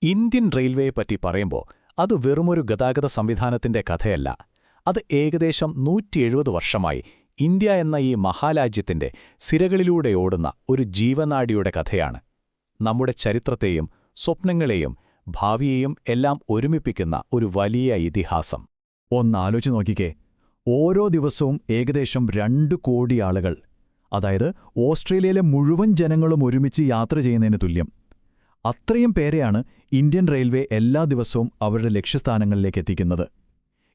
Indian റെയിൽവേയെപ്പറ്റി പറയുമ്പോൾ അത് വെറുമൊരു ഗതാഗത സംവിധാനത്തിന്റെ കഥയല്ല. അത് ഏകദേശം 170 വർഷമായി ഇന്ത്യ എന്ന ഈ മഹാരാജ്യത്തിന്റെ സിരകളിലൂടെ ഓടുന്ന ഒരു ജീവനാഡിയുടെ കഥയാണ്. നമ്മുടെ ചരിത്രത്തെയും സ്വപ്നങ്ങളെയും ഭാവിയെയും എല്ലാം ഒരുമിപ്പിക്കുന്ന ഒരു വലിയ ഇതിഹാസം. ഒന്നാലോചിച്ച് നോക്കിക്കേ, ഓരോ ദിവസവും ഏകദേശം 2 കോടി ആളുകൾ, അതായത് ഓസ്ട്രേലിയയിലെ മുഴുവൻ ജനങ്ങളും ഒരുമിച്ച് യാത്ര ചെയ്യുന്നതിന് തുല്യം. അത്രയും പേരെയാണ് ഇന്ത്യൻ റെയിൽവേ എല്ലാ ദിവസവും അവരുടെ ലക്ഷ്യസ്ഥാനങ്ങളിലേക്ക് എത്തിക്കുന്നത്.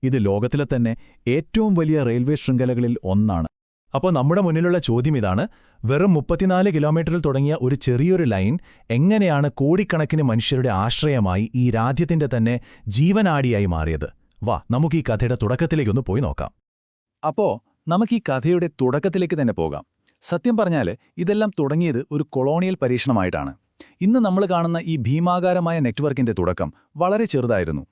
ഇത് ലോകത്തിലെ തന്നെ ഏറ്റവും വലിയ റെയിൽവേ ശൃംഖലകളിൽ ഒന്നാണ്. അപ്പോൾ നമ്മുടെ മുന്നിലുള്ള ചോദ്യം ഇതാണ്: വെറും 34 കിലോമീറ്ററിൽ തുടങ്ങിയ ഒരു ചെറിയൊരു ലൈൻ എങ്ങനെയാണ് കോടിക്കണക്കിന് മനുഷ്യരുടെ ആശ്രയമായി ഈ രാജ്യത്തിന്റെ തന്നെ ജീവനാഡിയായി മാറിയത്? വാ, നമുക്ക് ഈ കഥയുടെ തുടക്കത്തിലേക്കൊന്ന് പോയി നോക്കാം. അപ്പോൾ നമുക്ക് ഈ കഥയുടെ തുടക്കത്തിലേക്ക് തന്നെ പോകാം. സത്യം പറഞ്ഞാൽ ഇതെല്ലാം തുടങ്ങിയത് ഒരു കൊളോണിയൽ പരീക്ഷണമായിട്ടാണ്. ഇന്ന് നമ്മൾ കാണുന്ന ഈ ഭീമാകാരമായ നെറ്റ്വർക്കിന്റെ തുടക്കം വളരെ ചെറുതായിരുന്നു.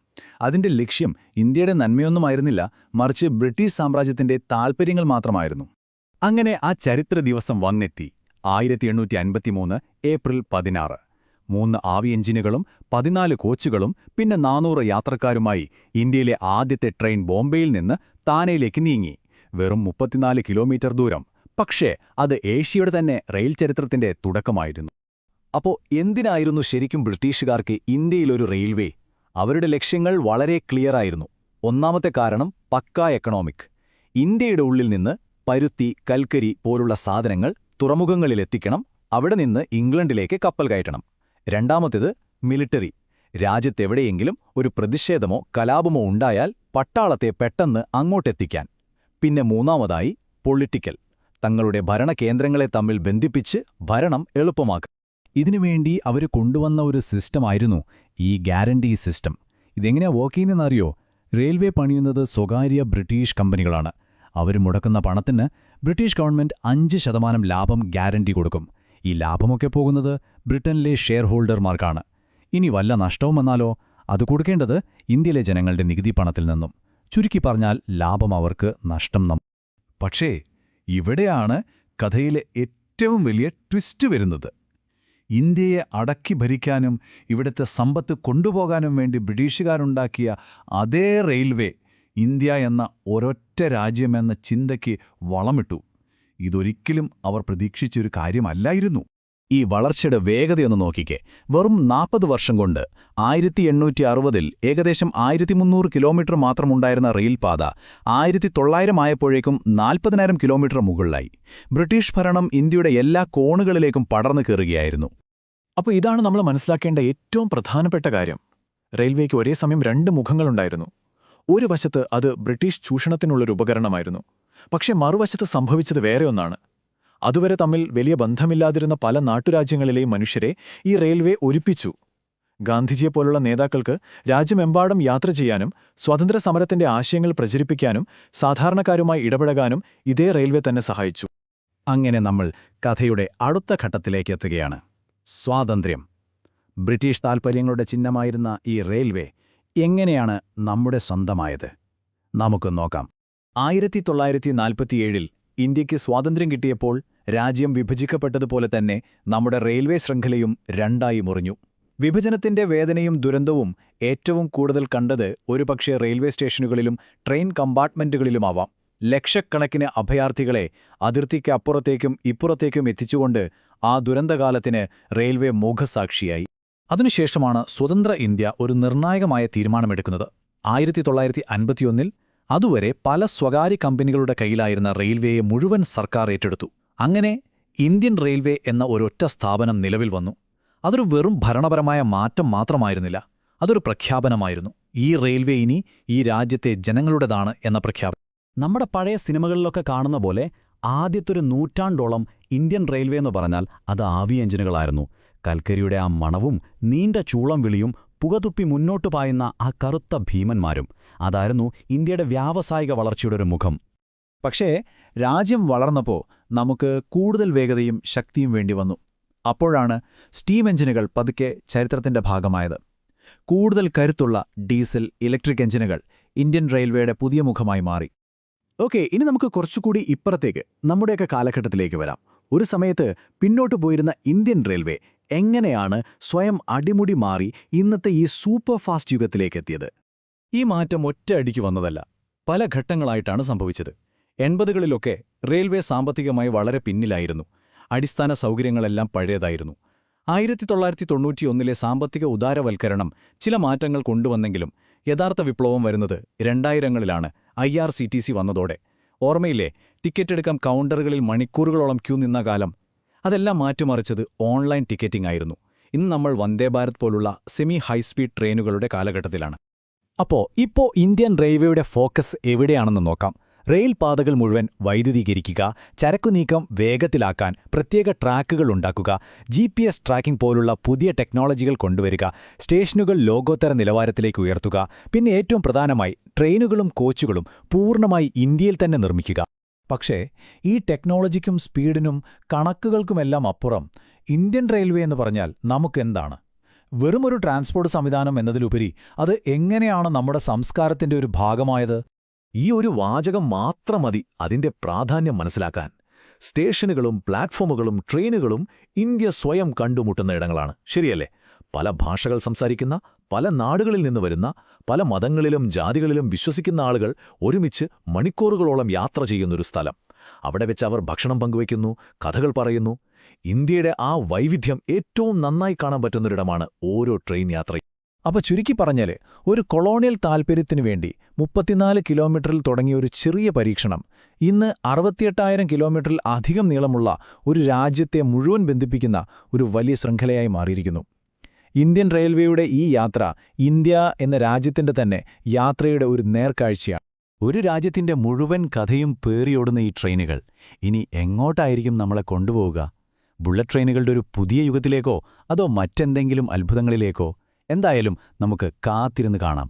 അതിന്റെ ലക്ഷ്യം ഇന്ത്യയുടെ നന്മയൊന്നുമായിരുന്നില്ല, മറിച്ച് ബ്രിട്ടീഷ് സാമ്രാജ്യത്തിന്റെ താൽപ്പര്യങ്ങൾ മാത്രമായിരുന്നു. അങ്ങനെ ആ ചരിത്ര ദിവസം വന്നെത്തി. 1853 ഏപ്രിൽ 16. 3 ആവി എഞ്ചിനുകളും 14 കോച്ചുകളും പിന്നെ 400 യാത്രക്കാരുമായി ഇന്ത്യയിലെ ആദ്യത്തെ ട്രെയിൻ ബോംബെയിൽ നിന്ന് താനെയിലേക്ക് നീങ്ങി. വെറും 34 കിലോമീറ്റർ ദൂരം. പക്ഷേ അത് ഏഷ്യയുടെ തന്നെ റെയിൽ ചരിത്രത്തിന്റെ തുടക്കമായിരുന്നു. അപ്പോൾ എന്തിനായിരുന്നു ശരിക്കും ബ്രിട്ടീഷുകാർക്ക് ഇന്ത്യയിലൊരു റെയിൽവേ? അവരുടെ ലക്ഷ്യങ്ങൾ വളരെ ക്ലിയറായിരുന്നു. ഒന്നാമത്തെ കാരണം പക്കാ എക്കണോമിക്. ഇന്ത്യയുടെ ഉള്ളിൽ നിന്ന് പരുത്തി, കൽക്കരി പോലുള്ള സാധനങ്ങൾ തുറമുഖങ്ങളിലെത്തിക്കണം, അവിടെ നിന്ന് ഇംഗ്ലണ്ടിലേക്ക് കപ്പൽ കയറ്റണം. രണ്ടാമത്തേത് മിലിറ്ററി. രാജ്യത്തെവിടെയെങ്കിലും ഒരു പ്രതിഷേധമോ കലാപമോ ഉണ്ടായാൽ പട്ടാളത്തെ പെട്ടെന്ന് അങ്ങോട്ടെത്തിക്കാൻ. പിന്നെ മൂന്നാമതായി പൊളിറ്റിക്കൽ. തങ്ങളുടെ ഭരണകേന്ദ്രങ്ങളെ തമ്മിൽ ബന്ധിപ്പിച്ച് ഭരണം എളുപ്പമാക്കുക. ഇതിനുവേണ്ടി അവർ കൊണ്ടുവന്ന ഒരു സിസ്റ്റമായിരുന്നു ഈ ഗ്യാരണ്ടി സിസ്റ്റം. ഇതെങ്ങനെയാ വർക്ക് ചെയ്യുന്നതെന്നറിയോ? റെയിൽവേ പണിയുന്നത് സ്വകാര്യ ബ്രിട്ടീഷ് കമ്പനികളാണ്. അവർ മുടക്കുന്ന പണത്തിന് ബ്രിട്ടീഷ് ഗവൺമെന്റ് 5% ലാഭം ഗ്യാരണ്ടി കൊടുക്കും. ഈ ലാഭമൊക്കെ പോകുന്നത് ബ്രിട്ടനിലെ ഷെയർ ഹോൾഡർമാർക്കാണ്. ഇനി വല്ല നഷ്ടവും വന്നാലോ? അത് കൊടുക്കേണ്ടത് ഇന്ത്യയിലെ ജനങ്ങളുടെ നികുതി പണത്തിൽ നിന്നും. ചുരുക്കി പറഞ്ഞാൽ ലാഭം അവർക്ക്, നഷ്ടം നമ്മ. പക്ഷേ ഇവിടെയാണ് കഥയിലെ ഏറ്റവും വലിയ ട്വിസ്റ്റ് വരുന്നത്. ഇന്ത്യയെ അടക്കി ഭരിക്കാനും ഇവിടുത്തെ സമ്പത്ത് കൊണ്ടുപോകാനും വേണ്ടി ബ്രിട്ടീഷുകാരുണ്ടാക്കിയ അതേ റെയിൽവേ ഇന്ത്യ എന്ന ഒരൊറ്റ രാജ്യമെന്ന ചിന്തയ്ക്ക് വളമിട്ടു. ഇതൊരിക്കലും അവർ പ്രതീക്ഷിച്ചൊരു കാര്യമല്ലായിരുന്നു. ഈ വളർച്ചയുടെ വേഗതയൊന്ന് നോക്കിക്കേ. വെറും 40 വർഷം കൊണ്ട് 1860-ൽ ഏകദേശം 1300 കിലോമീറ്റർ മാത്രമുണ്ടായിരുന്ന റെയിൽപാത 1900 ആയപ്പോഴേക്കും 40,000 കിലോമീറ്റർ മുകളിലായി. ബ്രിട്ടീഷ് ഭരണം ഇന്ത്യയുടെ എല്ലാ കോണുകളിലേക്കും പടർന്നു കയറുകയായിരുന്നു. അപ്പോൾ ഇതാണ് നമ്മൾ മനസ്സിലാക്കേണ്ട ഏറ്റവും പ്രധാനപ്പെട്ട കാര്യം. റെയിൽവേക്ക് ഒരേ സമയം 2 മുഖങ്ങളുണ്ടായിരുന്നു. ഒരു വശത്ത് അത് ബ്രിട്ടീഷ് ചൂഷണത്തിനുള്ളൊരു ഉപകരണമായിരുന്നു. പക്ഷേ മറുവശത്ത് സംഭവിച്ചത് വേറെ ഒന്നാണ്. അതുവരെ തമ്മിൽ വലിയ ബന്ധമില്ലാതിരുന്ന പല നാട്ടുരാജ്യങ്ങളിലെയും മനുഷ്യരെ ഈ റെയിൽവേ ഒരുമിപ്പിച്ചു. ഗാന്ധിജിയെപ്പോലുള്ള നേതാക്കൾക്ക് രാജ്യമെമ്പാടും യാത്ര ചെയ്യാനും സ്വാതന്ത്ര്യ സമരത്തിന്റെ ആശയങ്ങൾ പ്രചരിപ്പിക്കാനും സാധാരണക്കാരുമായി ഇടപഴകാനും ഇതേ റെയിൽവേ തന്നെ സഹായിച്ചു. അങ്ങനെ നമ്മൾ കഥയുടെ അടുത്ത ഘട്ടത്തിലേക്ക് എത്തുകയാണ്. സ്വാതന്ത്ര്യം. ബ്രിട്ടീഷ് താൽപ്പര്യങ്ങളുടെ ചിഹ്നമായിരുന്ന ഈ റെയിൽവേ എങ്ങനെയാണ് നമ്മുടെ സ്വന്തമായത്? നമുക്ക് നോക്കാം. 1947-ൽ ഇന്ത്യയ്ക്ക് സ്വാതന്ത്ര്യം കിട്ടിയപ്പോൾ രാജ്യം വിഭജിക്കപ്പെട്ടതുപോലെ തന്നെ നമ്മുടെ റെയിൽവേ ശൃംഖലയും 2ആയി മുറിഞ്ഞു. വിഭജനത്തിന്റെ വേദനയും ദുരന്തവും ഏറ്റവും കൂടുതൽ കണ്ടത് ഒരുപക്ഷേ റെയിൽവേ സ്റ്റേഷനുകളിലും ട്രെയിൻ കമ്പാർട്ട്മെന്റുകളിലുമാവാം. ലക്ഷക്കണക്കിന് അഭയാർത്ഥികളെ അതിർത്തിക്ക് അപ്പുറത്തേക്കും ഇപ്പുറത്തേക്കും എത്തിച്ചുകൊണ്ട് ആ ദുരന്തകാലത്തിന് റെയിൽവേ മുഖസാക്ഷിയായി. അതിനുശേഷമാണ് സ്വതന്ത്ര ഇന്ത്യ ഒരു നിർണായകമായ തീരുമാനമെടുക്കുന്നത്. 1951-ൽ അതുവരെ പല സ്വകാര്യ കമ്പനികളുടെ കയ്യിലായിരുന്ന റെയിൽവേയെ മുഴുവൻ സർക്കാർ ഏറ്റെടുത്തു. അങ്ങനെ ഇന്ത്യൻ റെയിൽവേ എന്ന ഒരൊറ്റ സ്ഥാപനം നിലവിൽ വന്നു. അതൊരു വെറും ഭരണപരമായ മാറ്റം മാത്രമായിരുന്നില്ല, അതൊരു പ്രഖ്യാപനമായിരുന്നു. ഈ റെയിൽവേ ഇനി ഈ രാജ്യത്തെ ജനങ്ങളുടേതാണ് എന്ന പ്രഖ്യാപനം. നമ്മുടെ പഴയ സിനിമകളിലൊക്കെ കാണുന്ന പോലെ ആദ്യത്തൊരു നൂറ്റാണ്ടോളം ഇന്ത്യൻ റെയിൽവേ എന്ന് പറഞ്ഞാൽ അത് ആവി എഞ്ചിനുകളായിരുന്നു. കൽക്കരിയുടെ ആ മണവും നീണ്ട ചൂളം വിളിയും പുകതുപ്പി മുന്നോട്ടു പായുന്ന ആ കറുത്ത ഭീമന്മാരും അതായിരുന്നു ഇന്ത്യയുടെ വ്യാവസായിക വളർച്ചയുടെ ഒരു മുഖം. പക്ഷേ രാജ്യം വളർന്നപ്പോൾ നമുക്ക് കൂടുതൽ വേഗതയും ശക്തിയും വേണ്ടി വന്നു. അപ്പോഴാണ് സ്റ്റീം എഞ്ചിനുകൾ പതുക്കെ ചരിത്രത്തിന്റെ ഭാഗമായത്. കൂടുതൽ കരുത്തുള്ള ഡീസൽ, ഇലക്ട്രിക് എഞ്ചിനുകൾ ഇന്ത്യൻ റെയിൽവേയുടെ പുതിയ മുഖമായി മാറി. ഓക്കെ, ഇനി നമുക്ക് കുറച്ചുകൂടി ഇപ്പുറത്തേക്ക്, നമ്മുടെയൊക്കെ കാലഘട്ടത്തിലേക്ക് വരാം. ഒരു സമയത്ത് പിന്നോട്ടു പോയിരുന്ന ഇന്ത്യൻ റെയിൽവേ എങ്ങനെയാണ് സ്വയം അടിമുടി മാറി ഇന്നത്തെ ഈ സൂപ്പർ ഫാസ്റ്റ് യുഗത്തിലേക്കെത്തിയത്? ഈ മാറ്റം ഒറ്റയടിക്ക് വന്നതല്ല, പല ഘട്ടങ്ങളായിട്ടാണ് സംഭവിച്ചത്. 80കളിലൊക്കെ റെയിൽവേ സാമ്പത്തികമായി വളരെ പിന്നിലായിരുന്നു. അടിസ്ഥാന സൗകര്യങ്ങളെല്ലാം പഴയതായിരുന്നു. 1991 സാമ്പത്തിക ഉദാരവൽക്കരണം ചില മാറ്റങ്ങൾ കൊണ്ടുവന്നെങ്കിലും യഥാർത്ഥ വിപ്ലവം വരുന്നത് 2000ങ്ങളിലാണ് IRCTC വന്നതോടെ. ഓർമ്മയില്ലേ, ടിക്കറ്റ് എടുക്കാൻ കൗണ്ടറുകളിൽ മണിക്കൂറുകളോളം ക്യൂ നിന്ന കാലം? അതെല്ലാം മാറ്റിമറിച്ചത് ഓൺലൈൻ ടിക്കറ്റിംഗ് ആയിരുന്നു. ഇന്ന് നമ്മൾ വന്ദേ ഭാരത് പോലുള്ള സെമി ഹൈസ്പീഡ് ട്രെയിനുകളുടെ കാലഘട്ടത്തിലാണ്. ഇപ്പോൾ ഇന്ത്യൻ റെയിൽവേയുടെ ഫോക്കസ് എവിടെയാണെന്ന് നോക്കാം. റെയിൽ പാതകൾ മുഴുവൻ വൈദ്യുതീകരിക്കുക, ചരക്കുനീക്കം വേഗത്തിലാക്കാൻ പ്രത്യേക ട്രാക്കുകൾ ഉണ്ടാക്കുക, GPS ട്രാക്കിംഗ് പോലുള്ള പുതിയ ടെക്നോളജികൾ കൊണ്ടുവരിക, സ്റ്റേഷനുകൾ ലോകോത്തര നിലവാരത്തിലേക്ക് ഉയർത്തുക, പിന്നെ ഏറ്റവും പ്രധാനമായി ട്രെയിനുകളും കോച്ചുകളും പൂർണ്ണമായി ഇന്ത്യയിൽ തന്നെ നിർമ്മിക്കുക. പക്ഷേ ഈ ടെക്നോളജിക്കും സ്പീഡിനും കണക്കുകൾക്കുമെല്ലാം അപ്പുറം ഇന്ത്യൻ റെയിൽവേ എന്ന് പറഞ്ഞാൽ നമുക്കെന്താണ്? വെറുമൊരു ട്രാൻസ്പോർട്ട് സംവിധാനം എന്നതിലുപരി അത് എങ്ങനെയാണ് നമ്മുടെ സംസ്കാരത്തിന്റെ ഒരു ഭാഗമായത്? ഈ ഒരു വാചകം മാത്രം മതി അതിന്റെ പ്രാധാന്യം മനസ്സിലാക്കാൻ. സ്റ്റേഷനുകളും പ്ലാറ്റ്ഫോമുകളും ട്രെയിനുകളും ഇന്ത്യ സ്വയം കണ്ടുമുട്ടുന്ന ഇടങ്ങളാണ്, ശരിയല്ലേ? പല ഭാഷകൾ സംസാരിക്കുന്ന, പല നാടുകളിൽ നിന്ന് വരുന്ന, പല മതങ്ങളിലും ജാതികളിലും വിശ്വസിക്കുന്ന ആളുകൾ ഒരുമിച്ച് മണിക്കൂറുകളോളം യാത്ര ചെയ്യുന്നൊരു സ്ഥലം. അവിടെ വെച്ച് അവർ ഭക്ഷണം പങ്കുവയ്ക്കുന്നു, കഥകൾ പറയുന്നു. ഇന്ത്യയുടെ ആ വൈവിധ്യം ഏറ്റവും നന്നായി കാണാൻ പറ്റുന്നൊരിടമാണ് ഓരോ ട്രെയിൻ യാത്രയും. ചുരുക്കി പറഞ്ഞാല്, ഒരു കൊളോണിയൽ താൽപര്യത്തിനു വേണ്ടി 34 കിലോമീറ്ററിൽ തുടങ്ങിയ ഒരു ചെറിയ പരീക്ഷണം ഇന്ന് 68,000 കിലോമീറ്ററിൽ അധികം നീളമുള്ള ഒരു രാജ്യത്തെ മുഴുവൻ ബന്ധിപ്പിക്കുന്ന ഒരു വലിയ ശൃംഖലയായി മാറിയിരിക്കുന്നു. ഇന്ത്യൻ റെയിൽവേയുടെ ഈ യാത്ര ഇന്ത്യ എന്ന രാജ്യത്തിന്റെ തന്നെ യാത്രയുടെ ഒരു നേർക്കാഴ്ചയാണ്. ഒരു രാജ്യത്തിന്റെ മുഴുവൻ കഥയും പേറിയോടുന്ന ഈ ട്രെയിനുകൾ ഇനി എങ്ങോട്ടായിരിക്കും നമ്മളെ കൊണ്ടുപോവുക? ബുള്ളറ്റ് ട്രെയിനുകളുടെ ഒരു പുതിയ യുഗത്തിലേക്കോ അതോ മറ്റെന്തെങ്കിലും അത്ഭുതങ്ങളിലേക്കോ? എന്തായാലും നമുക്ക് കാത്തിരുന്ന് കാണാം.